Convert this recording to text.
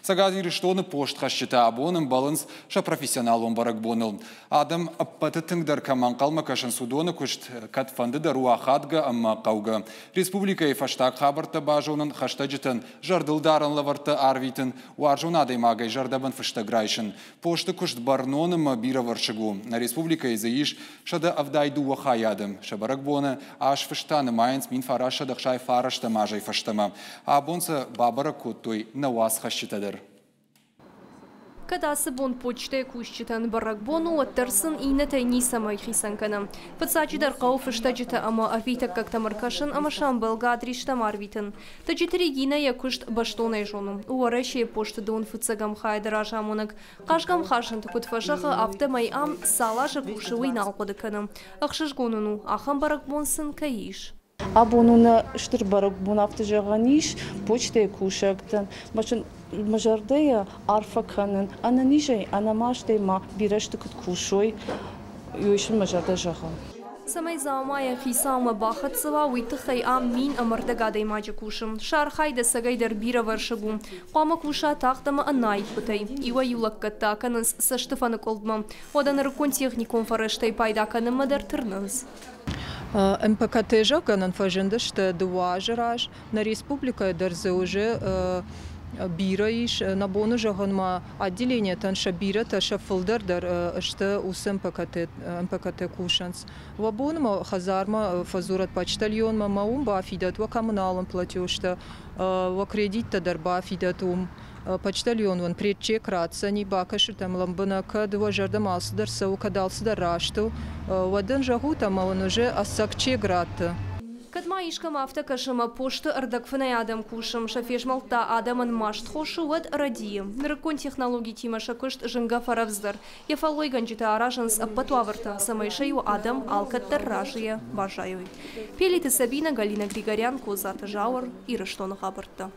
Цагази рештоны пошт хащита абоным баланс ша профессионал он барак бонул. Адам аппатытыңдар каман қалма кашын судоны күшт катфанды да руахадга амма қауга. Республика и фаштак хабарта бажонын хаштаджитын жардылдарын лаварты арвитын уаржонадай магай жардабын фаштаграйшын. Пошты күшт барноным бира варшыгу. На республика и заиш шада авдайду вахаядым. Шабарак боны аш фаштаны майнц мин фараша дахшай фарашта мажай фаштама. А бонса бабарак той на вас хащитадыр. Кадасы бон почте кущитан баракбону оттарсын ине тайни самай хисанкана. Подсачидар кауф штаджита ама арвита как тамаркашин ама шамбал гадришта марвитан. Таджитри гина якушт баштонай жону. Уараши почта дон фуцагам хайдаража монак. Кашгам хашан такут фашаха автомай ам салаша кушевый налпадыкана. Ахшашгонуну ахам баракбонсын каиш. Абонуна штыр баракбон автожаганиш почте кушактан. Мажардея арфаканын, ана нижей, ана маштей ма бираштыкыт кушой, юишин мажарда жаха. Самай заумая хисаума бахатсова уйтыхай ам мин амардагадей маджа кушам. Шархайда сагайдар бира варшагу. Қама куша тахтама анай пытай. Ива юлаккатта канынс саштыфаны колдма. Одан рыкон техникон фарыштай пайда канымадар тырнынс. МПКТ жаганан фажендышты дуажыраж. На республика дарзе уже бира иш на бону жаганма отделение танша бира таша фылдырдар что ус МПКТ кушанс. Вабонма хазарма фазурат почтальон маум бафидат ва коммуналом платёшта ва кредит тадар бафидатум почтальон вон предчек рацани бакаши там ламбанака два жардам алсыдар сау кадалсыдар рашту вадан жагу там он уже ассакче гратта. Кадма ишкам автокашама пошты ардакфанай адам кушам, шафеш малта адаман машт хошу вад радием. Ныркон технологий тимаша кышт жинга фаравздар. Яфалой ганджита аражанс аппатуаварта, самайшаю адам алкаттар ражия бажаюй. Пелиты Сабина, Галина Григорян, Козата Жаур и Раштона Хабарта.